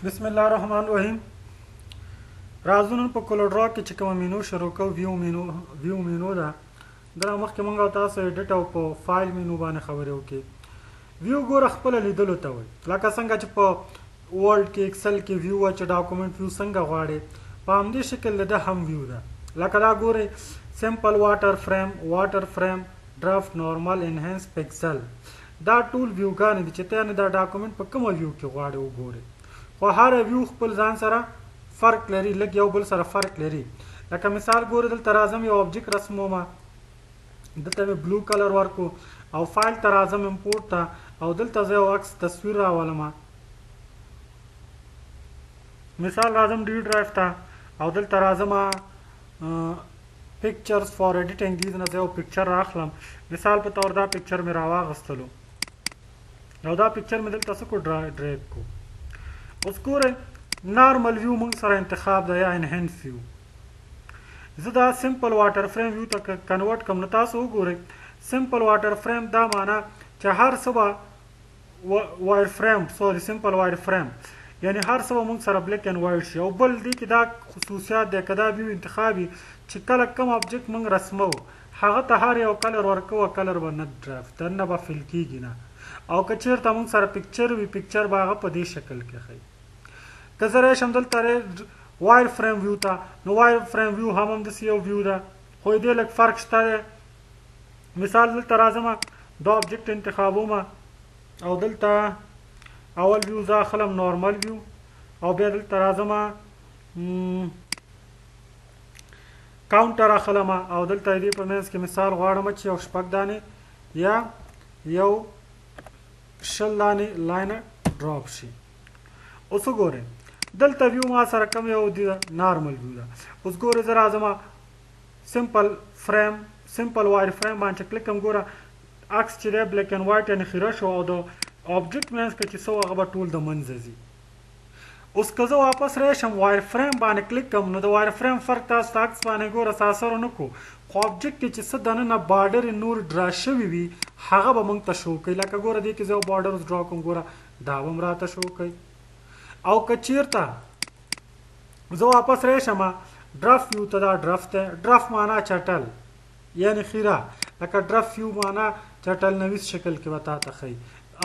بسم الله الرحمن الرحیم. راځو نن په کولر ډرا کې چې کوم مینو شروع کوو. ویو مینو ده. دا مخکې مونږ او تاسو ایډیټ او په فایل مینو باندې خبرې وکړي. ویو ګوره خپل لیدلو ته وایي، لکه څنګه چې په ورډ کې ایکسل کې ویو چې ډاکومنټ ویو څنګه غواړي، په همدې شکل ده هم ویو ده. لکه دا ګورئ، سمپل واټر فریم ډرافټ نورمال انهانس پکسل، دا ټول ویوګانې دي چې ته دا ډاکومنټ په کومه ویو کې غواړي وګورئ. خو هر ویو خپل ځان سره فرق لري، لږ یو بل سره فرق لري. لکه مثال ګورئ، دلته راځم یو آبجیکټ رسمومه، دلته مې بلو کلر ورکو او فایل ته راځم امپورټ ته، او دلته زه یو عکس تصویر راولمه. مثال راځم ډي ډرایو ته او دلته راځم پکچرز فار ایډیټینګ، دې نه زه یو پکچر راخلم. مثال په طور دا پکچر مې راواغستلو او دا پکچر مې دلته څه کو ډرایو کو. اوس ګورئ، نارمل ویو موږ سره انتخاب ده یا انهانس ویو. زه دا سمپل واټر فریم ویو ته کنورټ کوم. نو تاسو وګورئ، سمپل واټر فریم دا معنا چې هر څه به سمپل وایر فریم، یعنی هر څه به موږ سره بلیک اینډ وایټ شي. او بل دی کې دا خصوصیات دی، که دا ویو انتخابي چې کله کوم آبجیکټ موږ رسمو هغه ته هر یو کلر ورکوه، کلر به نه ډرافټ دننه به فل کېږي نه. او که چېرته موږ سره پکچر وي، پکچر به هغه په دې شکل کې ښیي. که زه راشم دلته وایر فریم ویو ته، نو وایر فریم ویو هم همداسې یو ویو ده، خو دې لږ فرق شته دی. مثال دلته راځم، دا آبجیکټ انتخابومه او دلته اول ویو زه اخلم نارمل ویو، او بیا دلته راځم کاونټر اخلم او دلته دې په منځ کې مثال غواړم چې یو 6 دانې یا یو 20 دانې لاینه ډراپ شي. اوس وګورئ، دلته ویو ما سره کوم یو دی، نارمل ویو ده. اوس ګورئ، زه راځم سمپل وایر فریم باندې کلیک کوم. ګوره عکس چې دی بلیک اینډ وایټ یعنې خیره شو، او د آبجیکټ منځ کې چې څه هغه به ټول د منځه ځي. اوس که زه واپس راشم وایر فریم باندې کلیک کوم، نو د وایر فریم فرق تاسو ته عکس باندې ګوره اثر ونه کړو، خو آبجیکټ کې چې څه دننه بارډر نور ډرا شوي وي هغه به موږ ته شو کوي. لکه ګوره دې کې زه یو بارډر ډرا کوم، ګوره دا به م راته شو کوي. او که چیرته زه واپس راشم ډرافټ ویو ته، دا ډرافټ دی. ډرافټ معنا چټل یعنی خیره، لکه ډرافټ ویو معنا چټل نویس شکل کې به تا ته ښیي.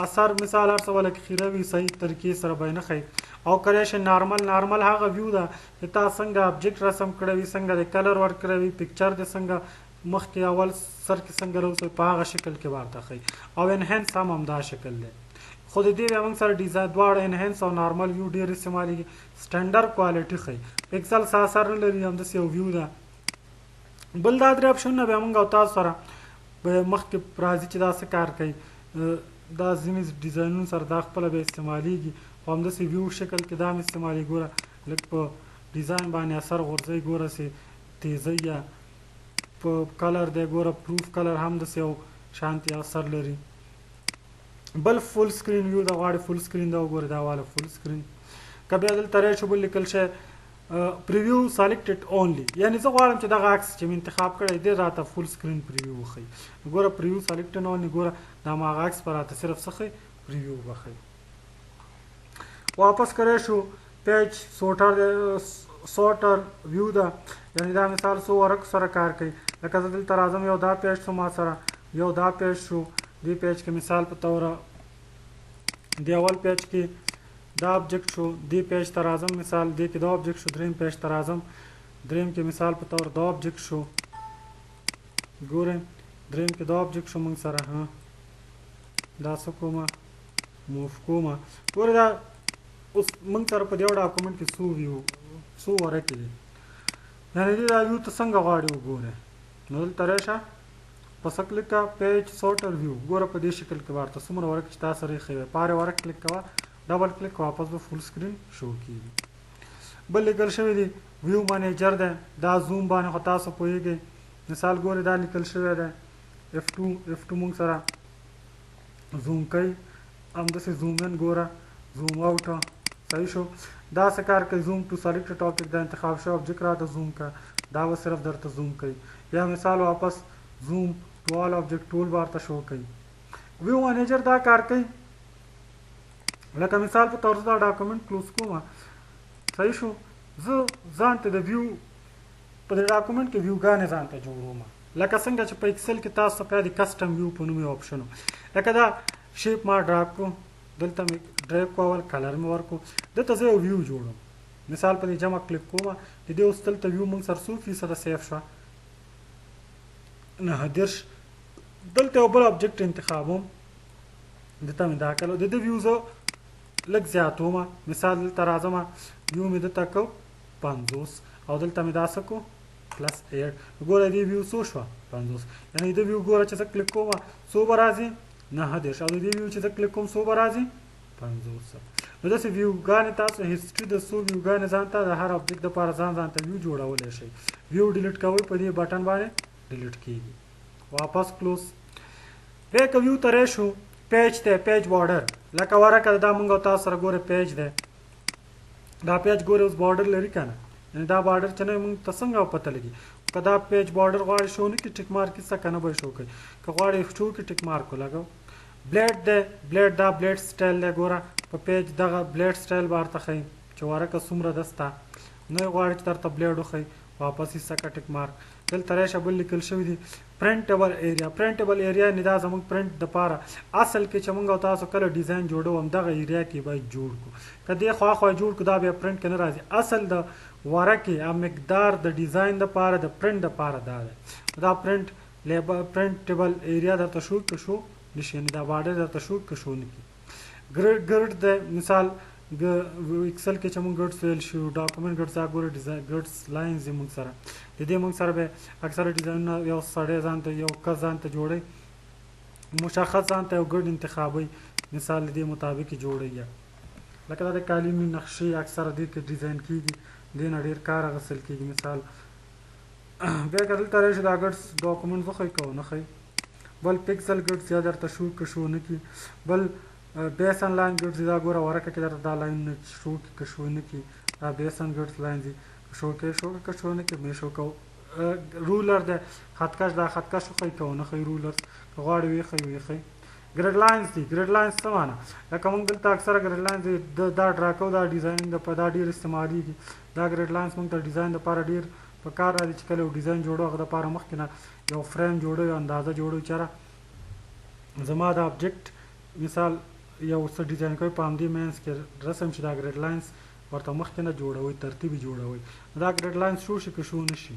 اثر مثال هر څه ولکه خیره وي، صحیح طریقې سره به یې نه ښیي. او که راشئ نارمل هغه ویو ده چې تا څنګه آبجیکټ رسم کړی وي، څنګه د کلر ورکړی وي، پکچر دې څنګه مخکې اول سر کې څنګه راوځي په هغه شکل کې به ورته ښیي. او انهانس هم همدا شکل دی. خو د دې بیا موږ سره ډیزاین دواړه انهانس او نارمل ویو ډېر استعمالېږي. سټنډرډ کوالټي ښیي، پکسل څه اثر نه لري، همداسې یو ویو ده. بل دا درې اپشنونه بیا موږ او تاسو سره مخکې راځي چې دا څه کار کوي. دا ځینې ډیزاینونو سره دا خپله بیا استعمالېږي، خو همداسې ویو شکل کې دا هم استعمالېږي. ګوره لږ په ډیزاین باندې اثر غورځوي، ګوره چې تیزۍ یا په کلر دی، ګوره پروف کلر هم داسې یو شانتي اثر لري. بل فول سکرین ویو د غواړي، فول سکرین دا وګوره، دا والا فول سکرین. که بیا دلته راشو بل لیکل شی پریویو سلیکټډ اونلی، یعنی زه غواړم چې دغه عکس چې مې انتخاب کړی دی راته فول سکرین پریویو وښیي. ګوره پریویو سلیکټډ اونلی، ګوره دا ما هغه عکس به راته صرف څه ښیي، پریویو به ښیي. واپس که راشو پیج سورټر ویو ده، یعنی دا مثال څو ورقو سره کار کوي. لکه زه دلته راځم، یو دا پیج شو ما سره، یو دا پیج شو. دې پیج کې مثال په توره د اول پیج کې دا آبجیکټ شو، دې پیج ته راځم، مثال دې کې دا آبجیکټ شو. دریم پیج ته راځم، دریم کې مثال په طور دا آبجیکټ شو. ګورئ دریم کې دا آبجیکټ شو موږ سره، دا څه کومه موف کومه. ګورئ دا اوس موږ سره په دې یو ډاکومنټ کې څو ورقې دي، یعنې دې دا ویو ته څنګه غواړي وګورئ. نو دلته راشه په څه کلیک کوه، پیج سورټر ویو. ګوره په دې شکل کې به ورته څومره ورقې چې تا سره یې ښیي، په هر ورق کلیک کوه، ډبل کلیک واپس به فول سکرین شو کېږي. بل لیکل شوی دی ویو منیجر دی، دا زوم باندې خو تاسو پوهېږئ. مثال ګورئ دا لیکل شوی دی F2 موږ سره زوم کوي، همداسې زوم ان، ګوره زوم آوټ، صحیح شو. دا څه کار کوي، زوم ټو سلیکټ ټاپک، دا انتخاب شوی آبجیکټ راته زوم کړه، دا به صرف درته زوم کوي. یا مثال واپس زوم ټو آل آبجیکټ ټول به ورته شو کوي. ویو منیجر دا کار کوي لکه مثال په طور دا ډاکومنټ کلوز کوم. صحیح شو. زه ځان ته د ویو په دې ډاکومنټ کې ویوګانې ځان ته جوړوم، لکه څنګه چې په ایکسل کې تاسو په د کسټم ویو په نوم یو آپشن و. لکه دا شیپ ما ډراپ کو، دلته مې ډرایو کول، کلر مې ورکو، دلته زه یو ویو جوړوم. مثال په دې جمع کلیک کوم، د دې اوس دلته ویو موږ سره 100% سیف شوه 9 دلته یو بل آبجیکټ انتخابوم، دلته مې دا کړو، د دې ویو زه لږ زیاتوم. مثال دلته راځم ویو مې دلته کو 50 او دلته مې دا څه کو +8. ګوره دې ویو څو شوه 50، یعنې د ویو ګوره چې زه کلیک کوم څو به راځي 9 او د دې ویو چې زه کلیک کوم څو به راځي 50. نو داسې ویوګانې تاسو هیسټري د څو ویوګانې ځان ته د هر آبجیکټ دپاره ځان ته ویو جوړولی شئ. ویو ډیلیټ کوئ په دې بټن باندې ډیلیټ کیږي. واپس کلوز. بیا که ویو ته راشو، پیج دی، پیج بارډر، لکه ورکه دا مونږ او تاسو سره ګوره پیج دی، دا پیج ګوره اوس بارډر لري که نه، یعنې دا بارډر چې نه مونږ ته څنګه پته لګي. که دا پیج بارډر غواړي شو نه کړي ټیک مارک یې څه که نه به یې شو کوي، که غواړي شو کړي ټیک مارک ولګو. بلیډ دی، بلیډ دا بلیډ سټایل دی، ګوره په پیج دغه بلیډ سټایل به درته ښیي چې ورکه څومره ده ستا، نه یې غواړي چې درته بلیډ وښیي، واپس یې څه ټیک مارک. دلته راشه بل لیکل شوي دي پرنټیبل ایریا. پرنټیبل ایریا یعنې دا زموږ پرنټ دپاره اصل کې چې موږ او تاسو کله ډیزاین جوړو همدغه ایریا کې باید جوړ کړو. که دې خوا خوا جوړ کړو دا بیا پرنټ کې نه راځي. اصل د ورکې او مقدار د ډیزاین دپاره د پرنټ دپاره دا دی. دا پرنټیبل ایریا درته شو که شو نشي، یعنې دا بارډر درته شو که شو نه کړي. ګرډ دی، مثال ایکسل کې چې موږ ګډس ویل شو، ډاکومنټ ګډس دا ګوره ګډس لاینز دي موږ سره، د دې موږ سره به اکثره ډیزاینونه یو سړی ځان ته یو کس ځان ته جوړوي، مشخص ځان ته یو ګډ انتخابوي، مثال د دې مطابق یې جوړوي. لکه دا د کالمي نقشې اکثره دې کې ډیزاین کېږي، دې نه ډېر کار اخیستل کېږي. مثال بیا که دلته راشي دا ګډس ډاکومنټ وښیي که ونه ښیي. بل پکسل ګډس یا درته شو که شو نه کړي. بل بیسن لاین ګډس دا ګوره ورکه کې درته دا لاینونه شو کړي که شو نه کړي. دا بیسن ګډس لاین دي، شو کې شو که شو نه کړي مې شو کو. رولر دی، خطکش دا خطکش وښیي که ونه ښیي. رولر که غواړي ویې ښیي ویې ښیي. ګریډ لاینز دي. ګریډ لاینز څه معنی؟ لکه موږ دلته اکثره ګریډ لاینز دا ډرا کوو، دا ډیزاین دا ډېر استعمالېږي. دا ګریډ لاینز موږ ته ډیزاین دپاره ډېر په کار راځي چې کله یو ډیزاین جوړو هغه دپاره مخکې نه یو فریم جوړوي، اندازه جوړوي، چېرې زما د آبجیکټ مثال یو څه ډیزاین کوي په همدې مینس کې رسم چې دا ګریډ لاینز ورته مخکې نه جوړوي، ترتیب یې جوړوي. دا ګریډ لاینز شو شي که شو نه شي.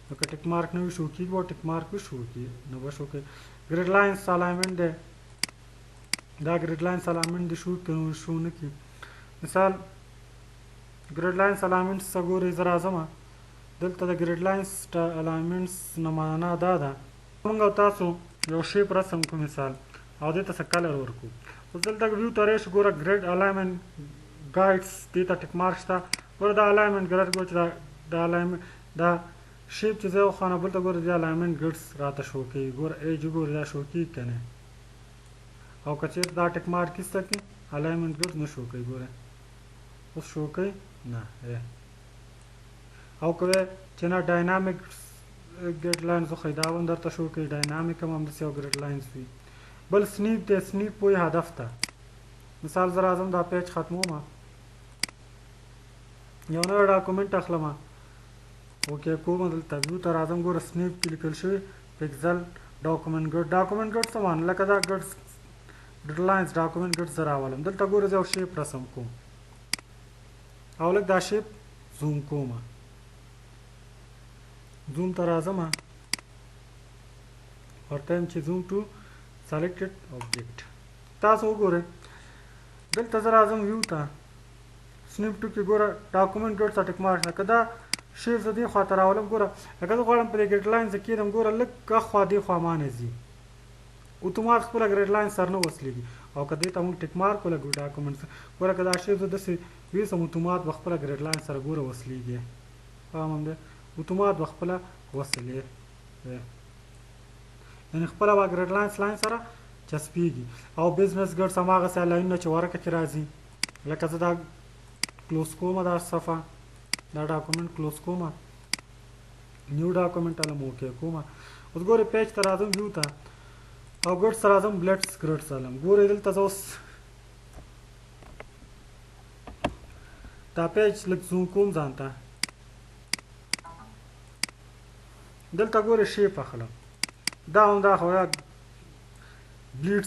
نو که ټیک مارک نه وي شو کېږي، به ټیک مارک وي شو کېږي، نو به شو کوي. ګریډ لاینز الاینمنټ دی، دا ګریډ لاینز الاینمنټ دی، شو که شو نه کړي. مثال ګریډ لاینز الاینمنټ څه ګورئ، زه راځم دلته د ګریډ لاینز الاینمنټس نه معنا دا ده موږ او تاسو یو شیپ رسم کړو مثال او دې ته څه کلر ورکړو. اوس دلته ویو ته راشو، ګوره ګریډ الاینمنټ ګایډس دې ته ټیک مارک شته. ګوره دا الاینمنټ ګریډ ګوره چې دا الاینمنټ دا شیپ چې زه وخوانه بل ته ګوره دا الاینمنټ ګریډس راته شو کوي. ګوره ایج ګوره دا شو کېږي که نه، او که چېرته دا ټیک مارک ایسته کړي الاینمنټ ګریډ نه شو کوي. ګوره اوس شو کوي نه. او که چې نه ډاینامیک ګریډ لاینز وښیي دا هم درته شو کوي، ډاینامیک هم همداسې یو ګریډ لاینز وي. بل سنیپ دی، سنیپ وایي هدف ته. مثال زه راځم دا پیج ختموم، یو نوی ډاکومنټ اخلم، اوکې کوم، دلته ویو ته راځم، ګوره سنیپ کې لیکل شوي پکسل ډاکومنټ ګډ. ډاکومنټ ګډ څه معنی؟ لکه دا ګډ لاینز ډاکومنټ ګډ زه راولم. دلته ګوره زه یو شیپ رسم کوم او لږ دا شیپ زوم کوم. زوم ته راځم، ورته یم چې زوم ټو سلیکټډ آبجیکټ. تاسو وګورئ دلته زه راځم ویو ته، سنیپ ټو کې ګوره ډاکومنټ ګډ ته ټیک مارک. که دا شیپ زه دې خوا ته راولم، ګوره لکه زه غواړم په دې ګریډ لاین زه کېدم، ګوره لږ اخوا دې خوا ما نه ځي، اتومات خپله ګریډ لاین سر نه وصلېږي. او که دې ته موږ ټیک مارک ولګو ډاکومنټ، ګوره که دا شیپ زه داسې ویسم اتومات به خپله ګریډ لاین سره ګوره وصلېږي. فهم هم دی؟ اتومات به خپله وصلې، یعنې خپله به ګریډ لاین سره چسپېږي. او بزنس ګډس هماغسې لاینونه چې ورکه کې راځي، لکه زه دا کلوز کومه دا صفحه، دا ډاکومنټ کلوز کومه، نیو ډاکومنټ علم اوکې کومه. اوس ګورئ پیج ته راځم ویو ته او ګډس ته راځم بلیډس ګریډس علم. ګورئ دلته زه اوس دا پیج لږ زوم کوم ځان ته دلته ګوره شیپ اخلم دا همدا خو بلیډ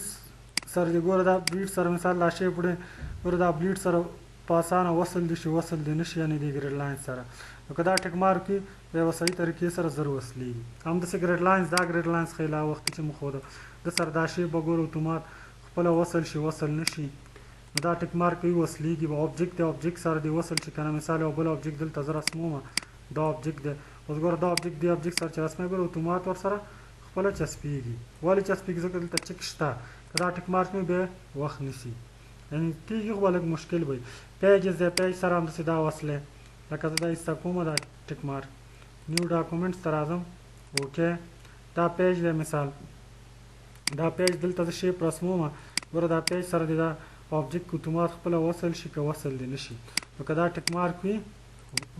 سره دې ګوره دا بلیډ سره مثال دا شیپ وړې ګوره دا بلیډ سره په اسانه وصل دي شي وصل دې نه شي یعنې دې ګریډ لاین سره نو که دا ټیک مارک وي په یوه صحیح طریقې سره زر وصلېږي همداسې ګریډ لاینز دا ګریډ لاینز ښایي لا وخت چې مو ښوده د سره دا شیپ به ګوره اتومات خپله وصل شي وصل نه شي نو دا ټیک مارک وي وصلېږي به اوبجیکټ دی اوبجیکټ سره دې وصل شي که نه مثال یو بل اوبجیکټ دلته زه رسمومه دا اوبجیکټ دی اوس ګوره دا اوبجیکټ دی اوبجیکټ سره چې رسموي ګوره اتومات ورسره خپله چسپېږي ولې چسپېږي ځکه دلته چک شته که دا ټیک مارک مې بیا وخت نیسي یعنې کېږي خو به لږ مشکل به وي پیجز دی پیج سره همداسې دا وصلې لکه زه دا ایسته کومه دا ټیک مارک نیو ډاکومنټس ته راځم اوکې دا پیج دی مثال دا پیج دلته زه شیپ رسمومه ګوره دا پیج سره دی دا اوبجیکټ اتومات خپله وصل شي که وصل دی نه شي نو که دا ټیک مارک وي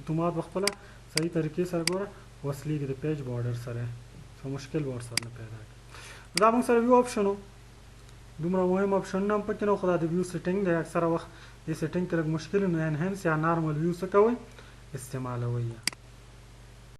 اتومات به خپله صحیح طریقې سره ګوره وصلېږي د پیج بارډر سره څه مشکل به ورسره نه پیدا کړي دا موږ سره ویو آپشن و دومره مهم آپشنونه هم پکې نه خو دا د ویو سیټینګ دی اکثره وخت دې سیټینګ کې لږ مشکل نو انهینس یا نارمل ویو څه کوئ استعمالوئ